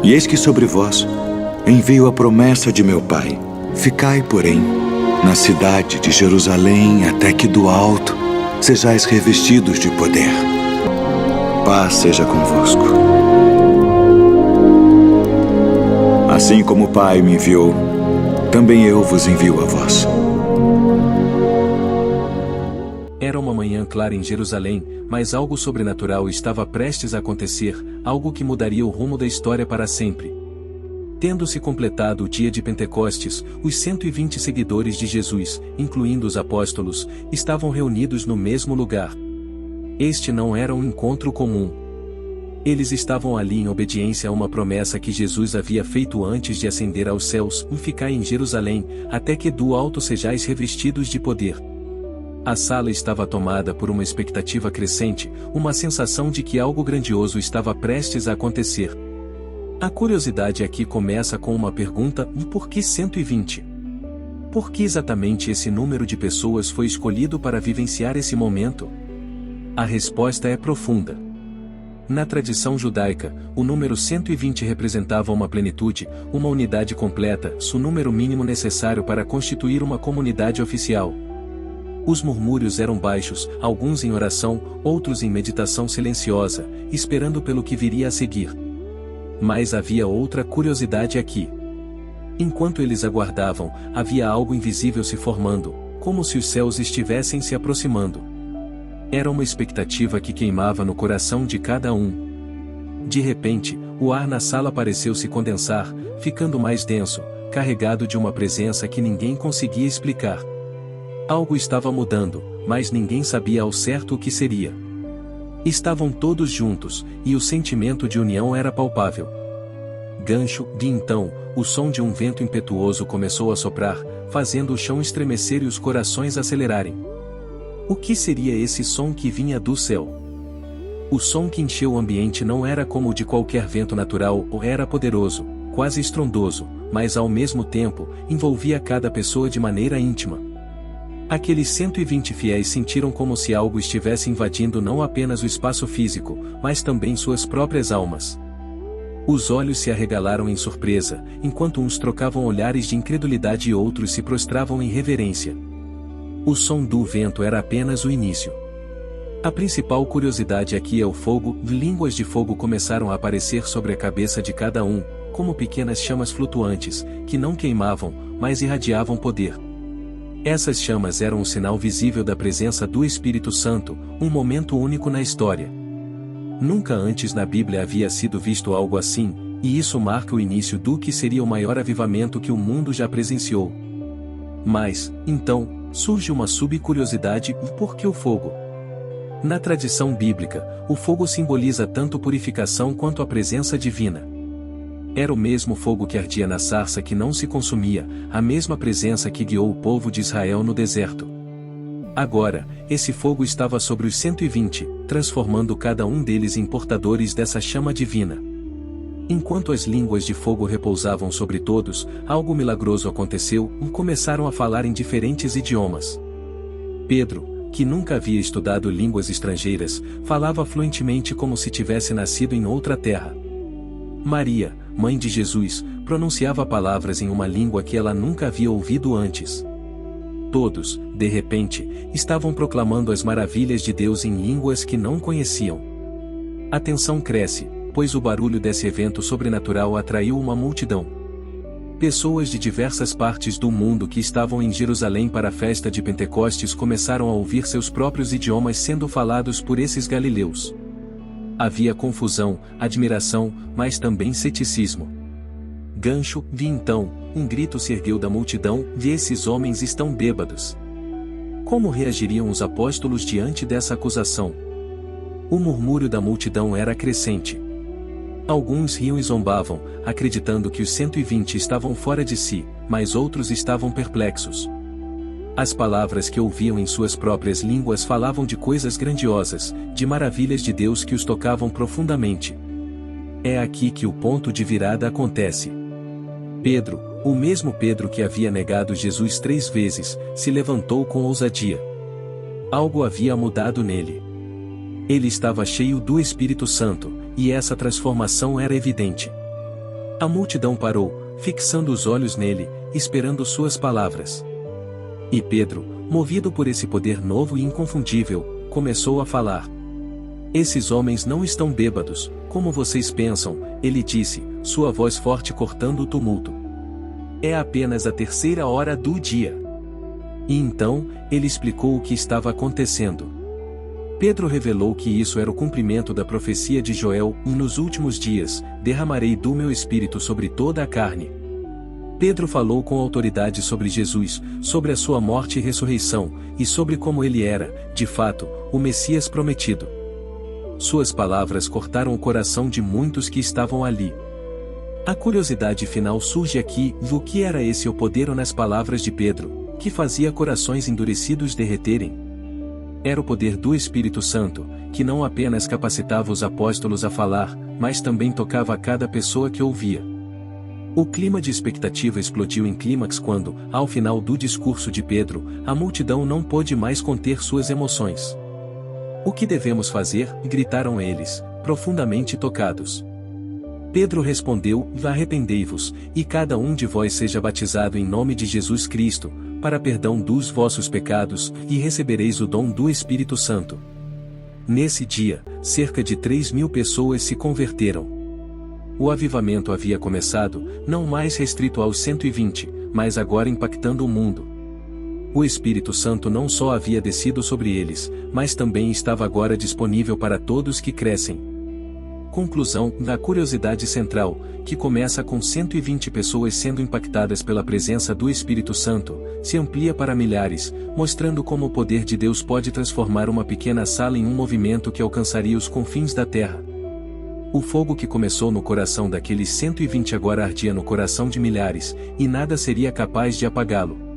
E eis que sobre vós envio a promessa de meu Pai. Ficai, porém, na cidade de Jerusalém, até que do alto sejais revestidos de poder. Paz seja convosco. Assim como o Pai me enviou, também eu vos envio a vós. Era uma manhã clara em Jerusalém, mas algo sobrenatural estava prestes a acontecer, algo que mudaria o rumo da história para sempre. Tendo-se completado o dia de Pentecostes, os 120 seguidores de Jesus, incluindo os apóstolos, estavam reunidos no mesmo lugar. Este não era um encontro comum. Eles estavam ali em obediência a uma promessa que Jesus havia feito antes de ascender aos céus: ficai em Jerusalém, até que do alto sejais revestidos de poder. A sala estava tomada por uma expectativa crescente, uma sensação de que algo grandioso estava prestes a acontecer. A curiosidade aqui começa com uma pergunta: por que 120? Por que exatamente esse número de pessoas foi escolhido para vivenciar esse momento? A resposta é profunda. Na tradição judaica, o número 120 representava uma plenitude, uma unidade completa, o número mínimo necessário para constituir uma comunidade oficial. Os murmúrios eram baixos, alguns em oração, outros em meditação silenciosa, esperando pelo que viria a seguir. Mas havia outra curiosidade aqui. Enquanto eles aguardavam, havia algo invisível se formando, como se os céus estivessem se aproximando. Era uma expectativa que queimava no coração de cada um. De repente, o ar na sala pareceu se condensar, ficando mais denso, carregado de uma presença que ninguém conseguia explicar. Algo estava mudando, mas ninguém sabia ao certo o que seria. Estavam todos juntos, e o sentimento de união era palpável. Gancho, de então, o som de um vento impetuoso começou a soprar, fazendo o chão estremecer e os corações acelerarem. O que seria esse som que vinha do céu? O som que encheu o ambiente não era como o de qualquer vento natural, ou era poderoso, quase estrondoso, mas ao mesmo tempo, envolvia cada pessoa de maneira íntima. Aqueles 120 fiéis sentiram como se algo estivesse invadindo não apenas o espaço físico, mas também suas próprias almas. Os olhos se arregalaram em surpresa, enquanto uns trocavam olhares de incredulidade e outros se prostravam em reverência. O som do vento era apenas o início. A principal curiosidade aqui é o fogo. Línguas de fogo começaram a aparecer sobre a cabeça de cada um, como pequenas chamas flutuantes, que não queimavam, mas irradiavam poder. Essas chamas eram um sinal visível da presença do Espírito Santo, um momento único na história. Nunca antes na Bíblia havia sido visto algo assim, e isso marca o início do que seria o maior avivamento que o mundo já presenciou. Mas, então, surge uma subcuriosidade: por que o fogo? Na tradição bíblica, o fogo simboliza tanto purificação quanto a presença divina. Era o mesmo fogo que ardia na sarça que não se consumia, a mesma presença que guiou o povo de Israel no deserto. Agora, esse fogo estava sobre os 120, transformando cada um deles em portadores dessa chama divina. Enquanto as línguas de fogo repousavam sobre todos, algo milagroso aconteceu: começaram a falar em diferentes idiomas. Pedro, que nunca havia estudado línguas estrangeiras, falava fluentemente como se tivesse nascido em outra terra. Maria, mãe de Jesus, pronunciava palavras em uma língua que ela nunca havia ouvido antes. Todos, de repente, estavam proclamando as maravilhas de Deus em línguas que não conheciam. A tensão cresce, pois o barulho desse evento sobrenatural atraiu uma multidão. Pessoas de diversas partes do mundo que estavam em Jerusalém para a festa de Pentecostes começaram a ouvir seus próprios idiomas sendo falados por esses galileus. Havia confusão, admiração, mas também ceticismo. Gancho, vi então, um grito se ergueu da multidão: esses homens estão bêbados. Como reagiriam os apóstolos diante dessa acusação? O murmúrio da multidão era crescente. Alguns riam e zombavam, acreditando que os 120 estavam fora de si, mas outros estavam perplexos. As palavras que ouviam em suas próprias línguas falavam de coisas grandiosas, de maravilhas de Deus que os tocavam profundamente. É aqui que o ponto de virada acontece. Pedro, o mesmo Pedro que havia negado Jesus 3 vezes, se levantou com ousadia. Algo havia mudado nele. Ele estava cheio do Espírito Santo, e essa transformação era evidente. A multidão parou, fixando os olhos nele, esperando suas palavras. E Pedro, movido por esse poder novo e inconfundível, começou a falar. Esses homens não estão bêbados, como vocês pensam, ele disse, sua voz forte cortando o tumulto. É apenas a 3ª hora do dia. E então, ele explicou o que estava acontecendo. Pedro revelou que isso era o cumprimento da profecia de Joel, e nos últimos dias, derramarei do meu espírito sobre toda a carne. Pedro falou com autoridade sobre Jesus, sobre a sua morte e ressurreição, e sobre como ele era, de fato, o Messias prometido. Suas palavras cortaram o coração de muitos que estavam ali. A curiosidade final surge aqui, o que era esse o poder nas palavras de Pedro, que fazia corações endurecidos derreterem? Era o poder do Espírito Santo, que não apenas capacitava os apóstolos a falar, mas também tocava a cada pessoa que ouvia. O clima de expectativa explodiu em clímax quando, ao final do discurso de Pedro, a multidão não pôde mais conter suas emoções. O que devemos fazer? Gritaram eles, profundamente tocados. Pedro respondeu, arrependei-vos, e cada um de vós seja batizado em nome de Jesus Cristo, para perdão dos vossos pecados, e recebereis o dom do Espírito Santo. Nesse dia, cerca de 3.000 pessoas se converteram. O avivamento havia começado, não mais restrito aos 120, mas agora impactando o mundo. O Espírito Santo não só havia descido sobre eles, mas também estava agora disponível para todos que crescem. Conclusão da curiosidade central, que começa com 120 pessoas sendo impactadas pela presença do Espírito Santo, se amplia para milhares, mostrando como o poder de Deus pode transformar uma pequena sala em um movimento que alcançaria os confins da terra. O fogo que começou no coração daqueles 120 agora ardia no coração de milhares, e nada seria capaz de apagá-lo.